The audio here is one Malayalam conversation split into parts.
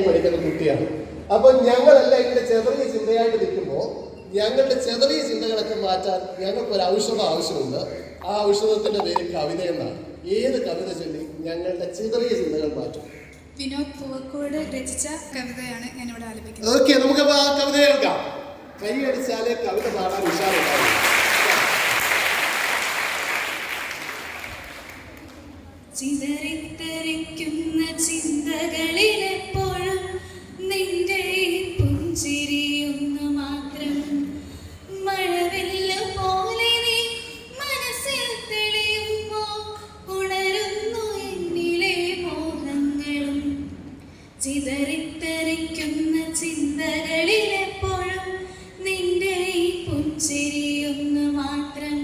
പഠിക്കുന്ന കുട്ടിയാണ്. അപ്പൊ ഞങ്ങളെല്ലാം ഇങ്ങനെ ചെറിയ ചിന്തയായിട്ട് നിൽക്കുമ്പോൾ ഞങ്ങളുടെ ചെറിയ ചിന്തകളൊക്കെ മാറ്റാൻ ഞങ്ങൾക്കൊരു ഔഷധം ആവശ്യമുണ്ട്. ആ ഔഷധത്തിന്റെ പേര് കവിത എന്നാണ്. ഏത് കവിത ചൊല്ലി ഞങ്ങളുടെ ചെറിയ ചിന്തകൾ മാറ്റും? വിനോദ് പൂവക്കോട് രചിച്ച കവിതയാണ് ഞാനിവിടെ ആലപിക്കുന്നത്. ഓക്കെ, നമുക്ക് ആ കവിത കേൾക്കാം. കൈ അടിച്ചാലേ കവിത പാടാൻ ഉഷാറുണ്ടാവും. ചിതറിത്തെറിക്കുന്ന ചിന്തകളിലെപ്പോഴും നിന്റെ പുഞ്ചിരിയൊന്നു മാത്രം. മഴവില്ല പോലെ നീ മനസ്സിൽ തെളിയുമ്പോ ഉണരുന്നു എന്നിലെ മോഹങ്ങളും. ചിതറിത്തെറിക്കുന്ന ചിന്തകളിലെപ്പോഴും നിന്റെ പുഞ്ചിരിയൊന്നു മാത്രം.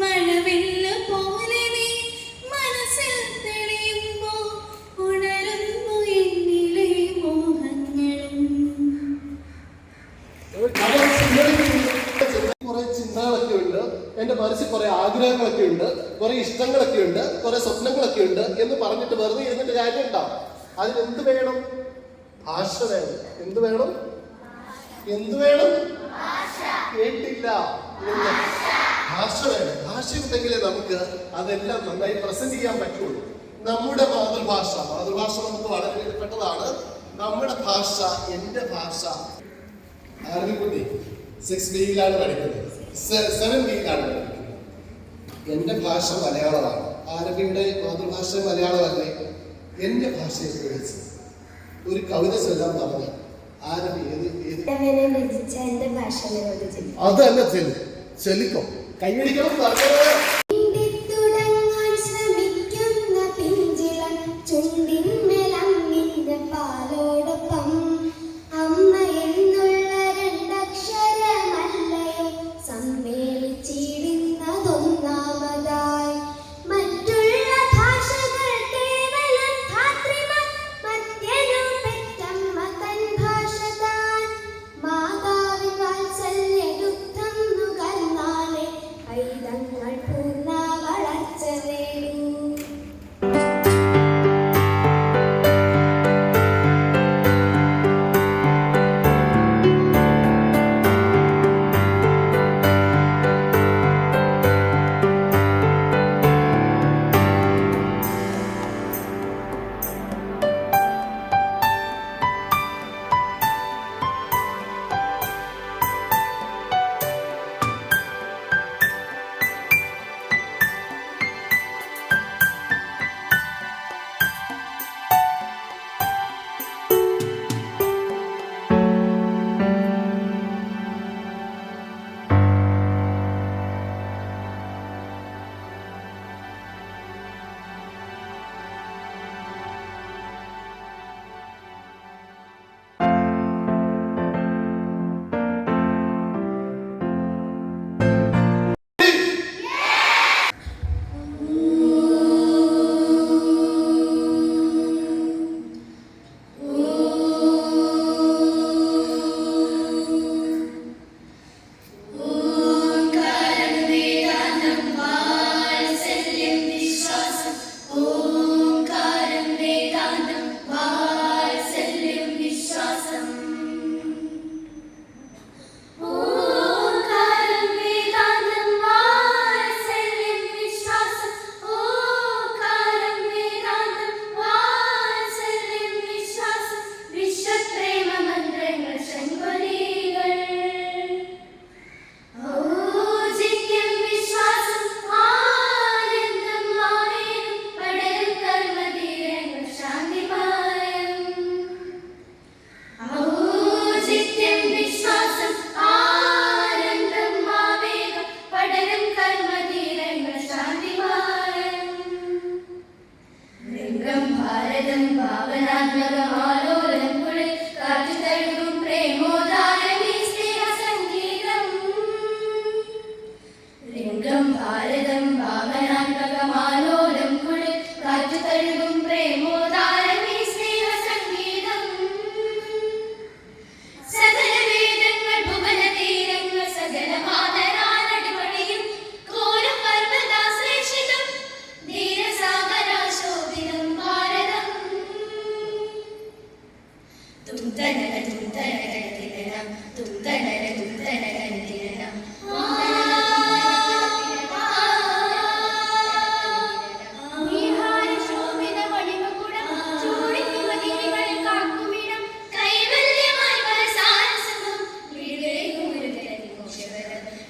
മഴവില്ല പോലെ നീ മനസ്സിൽ തെളിയുമ്പോ ഉണരുന്നു എന്നിലെ മോഹങ്ങളും. കുറെ ചിന്തകളൊക്കെ ഉണ്ട്, എന്റെ മനസ്സിൽ കുറെ ആഗ്രഹങ്ങളൊക്കെ ഉണ്ട്, കുറെ ഇഷ്ടങ്ങളൊക്കെ ഉണ്ട്, കുറെ സ്വപ്നങ്ങളൊക്കെ ഉണ്ട് എന്ന് പറഞ്ഞിട്ട് വെറുതെ ഇരുന്നിട്ട് കാര്യമുണ്ടോ? അതിനെന്ത് വേണം? ഭാഷ വേണം. എന്ത് വേണം? എന്ത് വേണം? കേട്ടില്ല. ഭാഷ വേണം. ഭാഷ ഉണ്ടെങ്കിലേ നമുക്ക് അതെല്ലാം നന്നായി പ്രസന്റ് ചെയ്യാൻ പറ്റുള്ളൂ. നമ്മുടെ മാതൃഭാഷ നമുക്ക് വളരെ വിലപ്പെട്ടതാണ്. നമ്മുടെ ഭാഷ, എന്റെ ഭാഷ. ആർമിക്കുട്ടി 6 ബിയിലാണ് പഠിക്കുന്നത്, 7 ബിയിലാണ് പഠിക്കുന്നത്. എന്റെ ഭാഷ മലയാളമാണ്. ആരബിയുടെ മാതൃഭാഷ മലയാളമല്ലേ? എന്റെ ഭാഷയെ ഉപയോഗിച്ച് ഒരു കവിത ചൊല്ലാൻ പറഞ്ഞു. ആരബി അതല്ല ചെല്ലിക്കോ, കൈയടിക്കണം.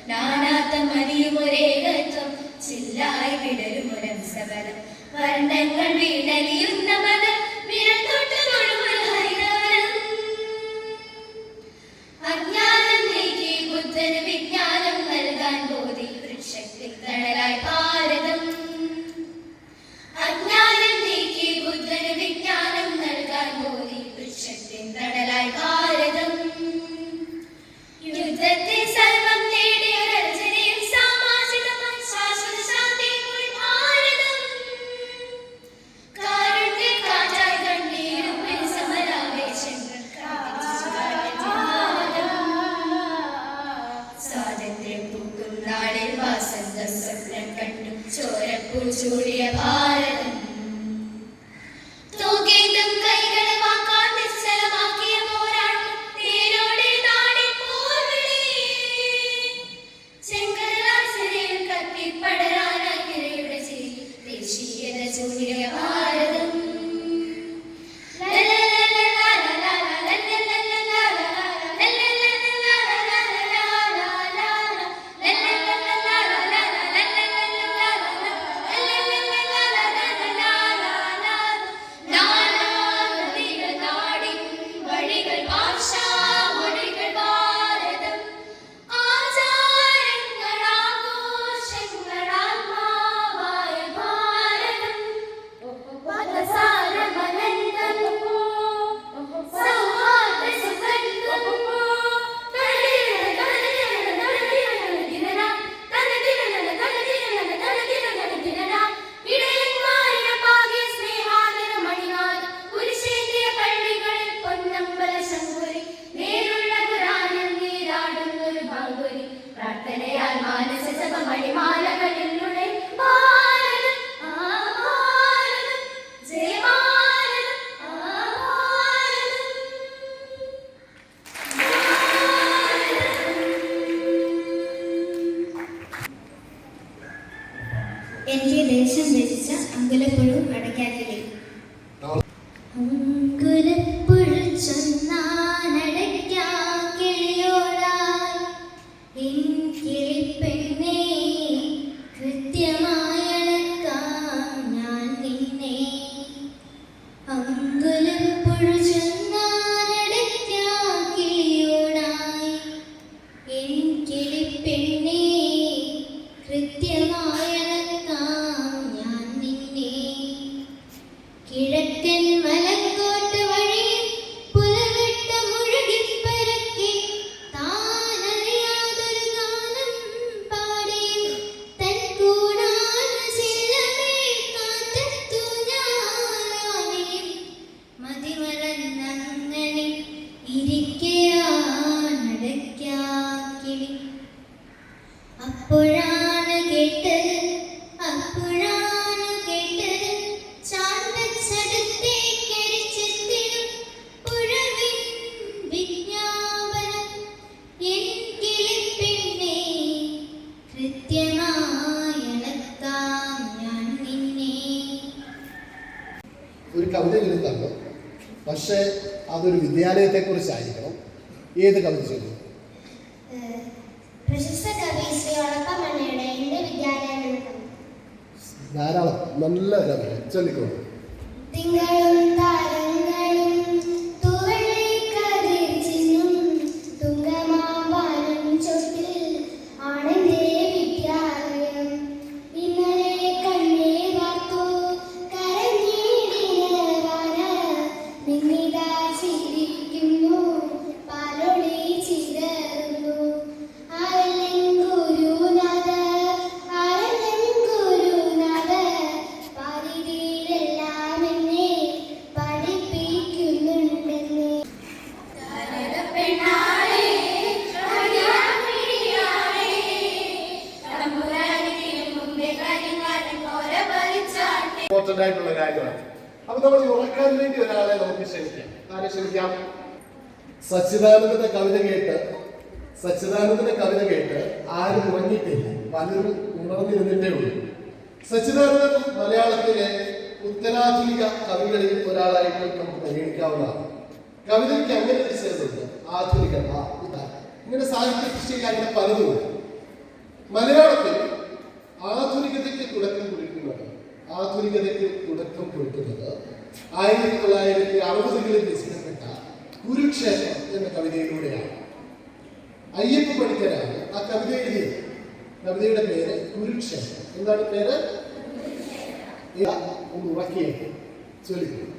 നാനാത്തമറിയുമൊരേകത്വം ചില്ലായി വിടരുമൊരം സകലം വർണ്ണങ്ങൾ വീണലിയുന്ന മതം വിരൽ തൊട്ട് തൊഴുമൊരു ഹരിതവനം അജ്ഞാനം നീക്കി ബുദ്ധന് വിജ്ഞാനം നൽകാൻ ബോധി വൃക്ഷത്തിൽ തണലായി ഭാരതം അജ്ഞാനം നീക്കി ബുദ്ധന് വിജ്ഞാനം നൽകാൻ ബോധി വൃക്ഷത്തിൽ തണലായി ഭാരതം യുദ്ധത്തിൽ സർവം നേടിയൊരർജനയും സാമാജികമായി ശാശ്വത ശാന്തിയുമായി ഭാരതം കാരുണ്യ കാറ്റായി കണ്ണീരുപ്പിൽ സമരാവേശങ്ങൾ സ്വാതന്ത്ര്യം പൂക്കും നാളിൽ വാസന്തം സ്വപ്നം കണ്ടു ചോരപ്പൂ ചൂടിയ ഭാരതം തൂകേന്തും കൈകളെ വാക്കാൻ നിശ്ചലമാക്കിയ പോരാട്ടം തേരോടെ നാടിൻ പോർവിളി ചെങ്കടലാസിരയിൽ കത്തിപ്പടരാനായി തിരയുടെ ചിരി ദേശീയത ചൂടിയ ഭാരതം പ്രാർത്ഥനയാൽ മാനസ ജപമണിമാലകളിലൂടെ ഭാരതം ആ ഭാരതം ജയ ഭാരതം ആ ഭാരതം. എനിക്ക് ദേശം രചിച്ച അങ്കുലപ്പുഴു അടയ്ക്കാക്കിലേ അങ്കുലപ്പുഴു ചൊന്നാനടയ്ക്കാക്കിളിയോളായി കിളിപ്പെണ്ണേ കൃത്യമായളക്കാം ഞാൻ നിന്നെ അങ്കുലപ്പുഴു ചൊന്നാനടയ്ക്കാക്കിളിയോളായി കിളിപ്പെണ്ണേ കൃത്യമായളക്കാം ഞാൻ നിന്നെ കിഴക്കൻ മലങ്കോട്ട് വഴിയിൽ പുലവെട്ട മുഴുകിപ്പരക്കെ താനറിയാതൊരു ഗാനം പാടി തൻ കൂടാന ചില്ലമേൽ കാറ്റത്തു ഞാനാനയിൽ മതിമറന്നങ്ങനെ ഇരിക്കയാണടയ്ക്കാക്കിളി അപ്പോഴാണ് കേട്ടത് ചാണ്ടച്ചടത്തേക്കരിച്ചെത്തിനും പുഴവിൻ വിജ്ഞാപനം എൻ കിളിപ്പെണ്ണേ കൃത്യമായളക്കാം ഞാൻ നിന്നെ. ഒരു കവിത എഴുതാണോ, പക്ഷേ അതൊരു വിദ്യാലയത്തെക്കുറിച്ചായിരിക്കണം. ഏത് കവിത ചെയ്തു? പ്രശസ്ത കവി ശ്രീ ഒളപ്പമണ്ണയുടെ എൻ്റെ വിദ്യാലയം എന്ന കവിത. ധാരാളം നല്ല കവിത ചൊല്ലിക്കോളൂ. തിങ്കളും താരങ്ങളും തൂവെള്ളിക്കതിർ ചിന്നും തുങ്കമാവാനും ചൊട്ടിൽ ആണെന്റെ വിദ്യാലയം. ഇന്നലെ കണ്ണേ വാർത്തു കരഞ്ഞിടിന വാന നിന്നിതാ ചിരിക്കുന്നു പാലൊളി ചിതറുന്നു. ആരെല്ലാം ഗുരുനാഥ പാരിതിയിലെല്ലാം എന്നെ പഠിപ്പിക്കുന്നുണ്ടെന്ന്. ഇമ്പോർട്ടന്റ് ആയിട്ടുള്ള കാര്യമാണ്. അപ്പൊ നമ്മൾ ഉറക്കാൻ വേണ്ടി ഒരാളെ നമുക്ക് ക്ഷണിക്കാം. ആരെ ക്ഷണിക്കാം? സച്ചിദാനന്ദന്റെ കവിത കേട്ട് ആരും ഉറങ്ങിയിട്ടില്ല, പലരും ഉണർന്നിരുന്നിട്ടേ ഉള്ളൂ. സച്ചിദാനന്ദൻ മലയാളത്തിലെ ഉത്തരാധുനിക കവികളിൽ ഒരാളായിട്ട് നമുക്ക് പരിഗണിക്കാവുന്നതാണ്. കവിതയ്ക്ക് അങ്ങനെ ഒരു വിശേഷമുണ്ട്, ആധുനികത, ഇങ്ങനെ സാഹിത്യ സൃഷ്ടിക്കാരുടെ പലതുമുണ്ട്. മലയാളത്തിൽ ആധുനികതയ്ക്ക് തുടക്കം കുറിക്കുന്നത് 1960കളിൽ രചിക്കപ്പെട്ട കുരുക്ഷേത്രം എന്ന കവിതയിലൂടെയാണ്. അയ്യപ്പ പണിക്കരാണ് ആ കവിത എഴുതിയത്. കവിതയുടെ പേര് കുരുക്ഷേത്രം. എന്താണ് പേര്? ഒന്ന് ഉറക്കിയേക്ക് ചൊല്ലിക്കും.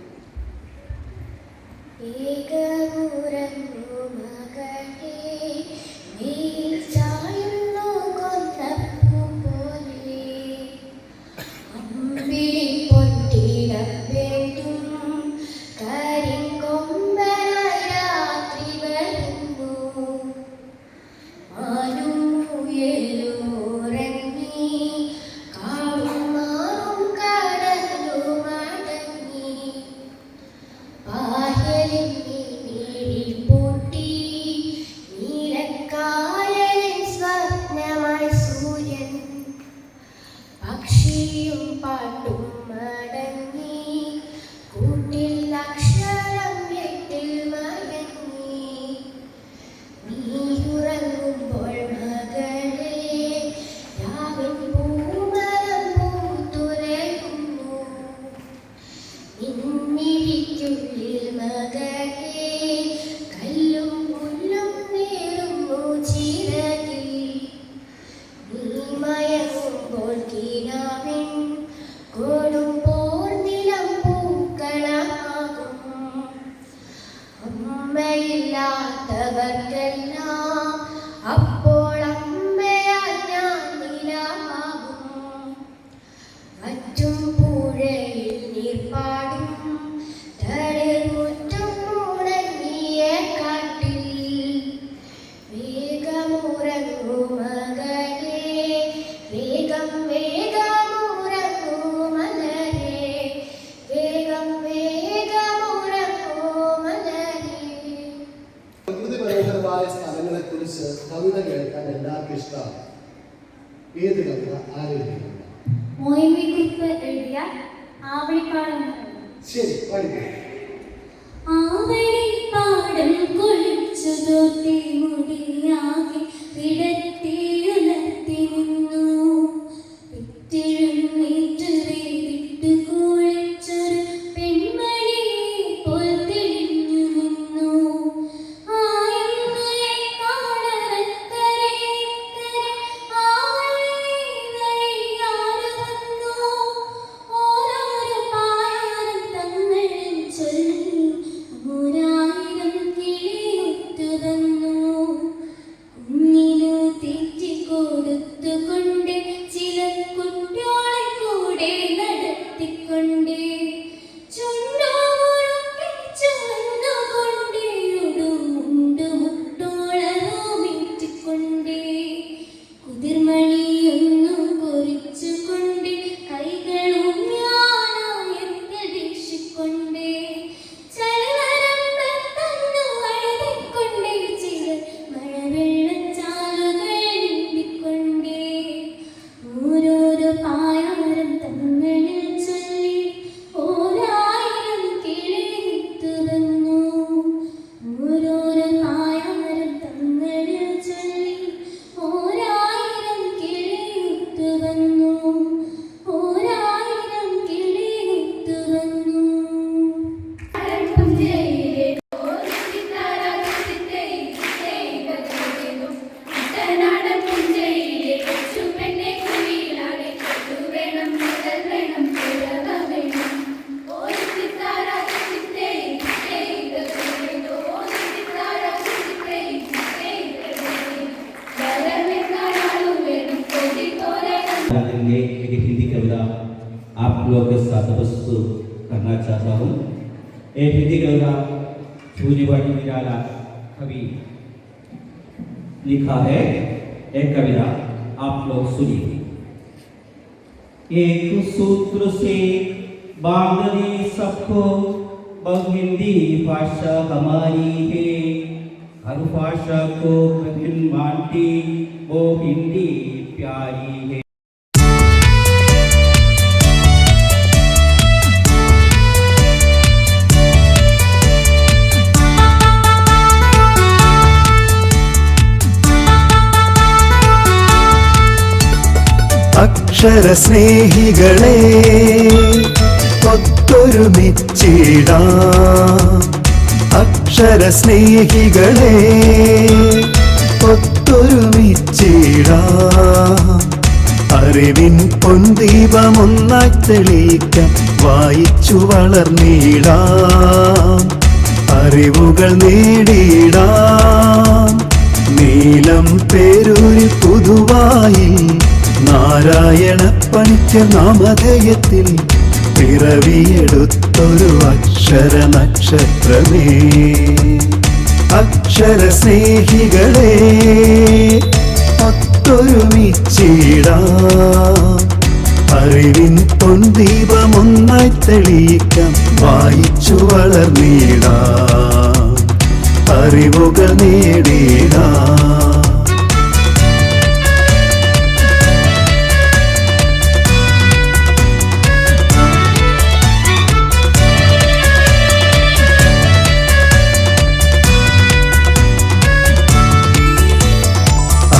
സ്ഥലങ്ങളെ കുറിച്ച് കവിത കേൾക്കാൻ എല്ലാവർക്കും ഇഷ്ടമാണ്. ഏത് കവിത ആരെഴുതിയിട്ടുണ്ട്? ശരി, പഠിക്കും. ആവണിപ്പാടം കൊളിച്ചു തോർത്തി മുടിയാകെ വിടത്തിയുലർത്തി നിന്നു വിത്തിഴുന്നേറ്റ് വേദിട്ട് കുളിച്ചൊരു പെൺമണി പോൽ തെളിഞ്ഞു നിന്നു. एक हिंदी कविता आप लोगों के साथ प्रस्तुत करना चाहता हूँ। एक हिंदी कविता सूर्यवाणी निराला कवि लिखा है। एक कविता आप लोग सुनिए। एक सूत्र से बांध दी सबको, वह हिंदी भाषा हमारी है। हर भाषा को कठिन मानती, वो हिंदी प्यारी है। അക്ഷര സ്നേഹികളെ ഒത്തൊരുമിച്ചിടാം. അക്ഷര സ്നേഹികളെ ഒത്തൊരുമിച്ചിടാം. അറിവിൻ പൊൻദീപമൊന്നായി തെളിയിക്കാം, വായിച്ചു വളർന്നിടാം. അറിവുകൾ നേടിയിടാം. നീലം പേരൂരിൽ പുതുവായി നാരായണ പണിക്കർ നാമധേയത്തിൽ പിറവിയെടുത്തൊരു അക്ഷര നക്ഷത്രമേ. അക്ഷര സ്നേഹികളെ ഒത്തൊരുമിച്ചിടാം. അറിവിൻ പൊൻദീപമൊന്നായി തെളിയിക്കാം, വായിച്ചു വളർന്നിടാം. അറിവുകൾ നേടിടാം.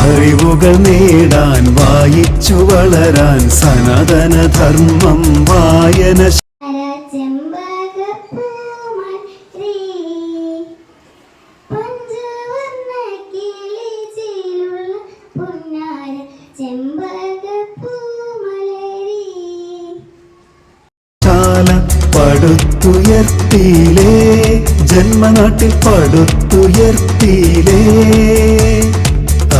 അറിവുകൾ നേടാൻ, വായിച്ചു വളരാൻ സനാതനധർമ്മം വായന. ശാല പടുത്തുയർത്തിയിലേ, ജന്മനാട്ടിൽ പടുത്തുയർത്തിയിലേ.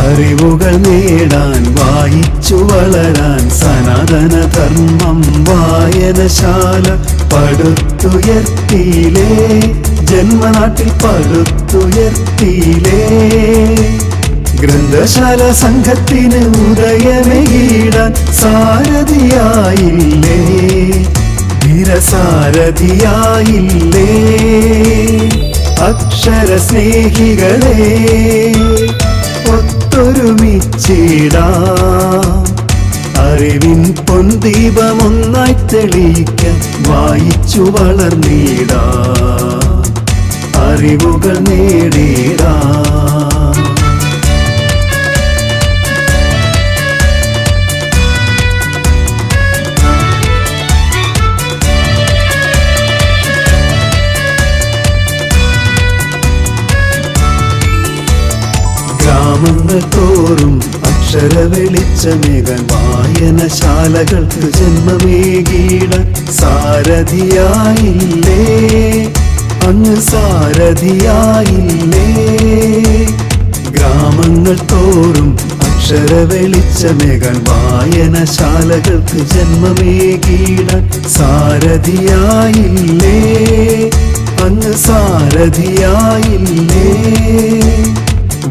അറിവുകൾ നേടാൻ, വായിച്ചു വളരാൻ സനാതനധർമ്മം വായനശാല പടുത്തുയർത്തിയിലേ, ജന്മനാട്ടിൽ പടുത്തുയർത്തിയിലേ. ഗ്രന്ഥശാല സംഘത്തിന് ഉദയമേകിടാൻ സാരഥിയായില്ലേ, ധീരസാരഥിയായില്ലേ. അക്ഷര സ്നേഹികളെ ഒത്തൊരുമിച്ചിടാം. അറിവിൻ പൊൻദീപമൊന്നായി തെളിയിക്കാം, വായിച്ചു വളർന്നിടാം. അറിവുകൾ നേടിടാം. ഗ്രാമങ്ങൾ തോറും അക്ഷര വെളിച്ചമേകാൻ വായനശാലകൾക്ക് ജന്മമേകിടാൻ സാരഥിയായില്ലേ, അങ്ങ് സാരഥിയായില്ലേ. ഗ്രാമങ്ങൾ തോറും അക്ഷര വെളിച്ചമേകാൻ വായനശാലകൾക്ക് ജന്മമേകിടാൻ സാരഥിയായില്ലേ, അങ്ങ് സാരഥിയായില്ലേ.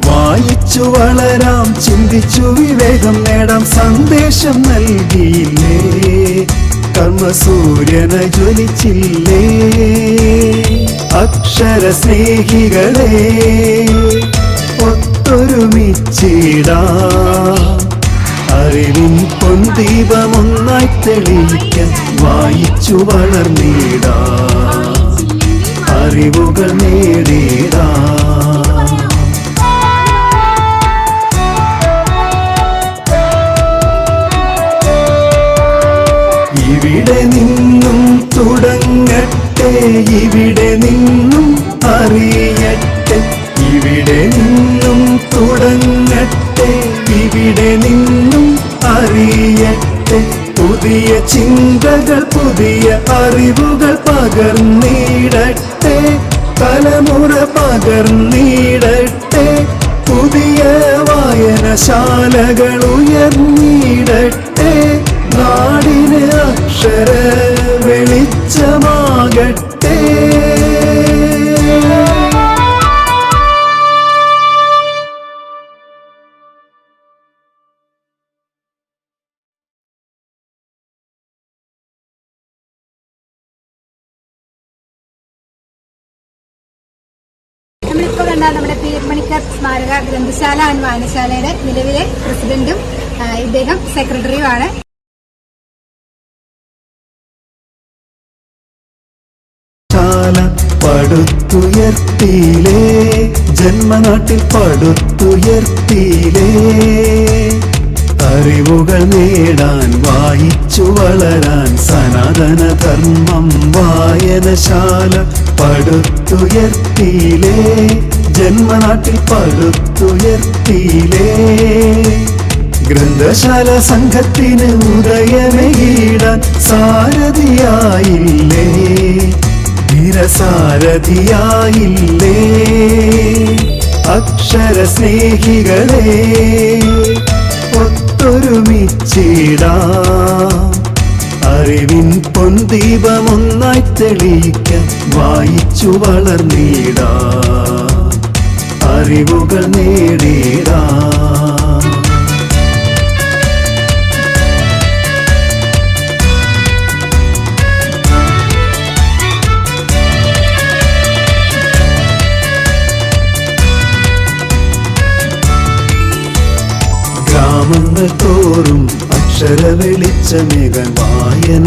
വായിച്ചു വളരാം, ചിന്തിച്ചു വിവേകം നേടാം, സന്ദേശം നൽകിയില്ലേ, കർമ്മസൂര്യനെ ജ്വലിച്ചില്ലേ. അക്ഷര സ്നേഹികളെ ഒത്തൊരുമിച്ചിടാം. അറിവിൻ പൊൻദീപമൊന്നായി തെളിയിക്കാൻ, വായിച്ചു വളർന്നിടാം. അറിവുകൾ നേടിടാം. ഇവിടെ നിന്നും തുടങ്ങട്ടെ, ഇവിടെ നിന്നും അറിയട്ടെ. ഇവിടെ നിന്നും തുടങ്ങട്ടെ, ഇവിടെ നിന്നും അറിയട്ടെ. പുതിയ ചിന്തകൾ, പുതിയ അറിവുകൾ പകർന്നിടട്ടെ, തലമുറ പകർന്നിടട്ടെ. പുതിയ വായനശാലകൾ ഉയർന്നിടട്ടെ, നാടിന് അക്ഷര വെളിച്ചമാകട്ടെ. നമ്മളിപ്പോൾ കണ്ട നമ്മുടെ പി എം മണിക്കർ സ്മാരക ഗ്രന്ഥശാല ആൻഡ് വായനശാലയുടെ നിലവിലെ പ്രസിഡന്റും ഇദ്ദേഹം സെക്രട്ടറിയുമാണ്. പടുത്തുയർത്തിയിലേ, ജന്മനാട്ടിൽ പടുത്തുയർത്തിയിലേ. അറിവുകൾ അറിവുകൾ നേടാൻ വായിച്ചു വളരാൻ സനാതന ധർമ്മം വായനശാല പടുത്തുയർത്തിയിലേ, ജന്മനാട്ടിൽ പടുത്തുയർത്തിയിലേ. ഗ്രന്ഥശാല സംഘത്തിന് ഉദയമേകിടാൻ സാരഥിയായില്ലേ, ധീരസാരഥിയായില്ലേ. അക്ഷര സ്നേഹികളെ ഒത്തൊരുമിച്ചിടാം, അറിവിൻ പൊൻദീപമൊന്നായി തെളിയിക്കാൻ വായിച്ചു വളർന്നിടാം, അറിവുകൾ നേടിടാം. ഗ്രാമങ്ങൾ തോറും അക്ഷര വെളിച്ചമേകാൻ വായന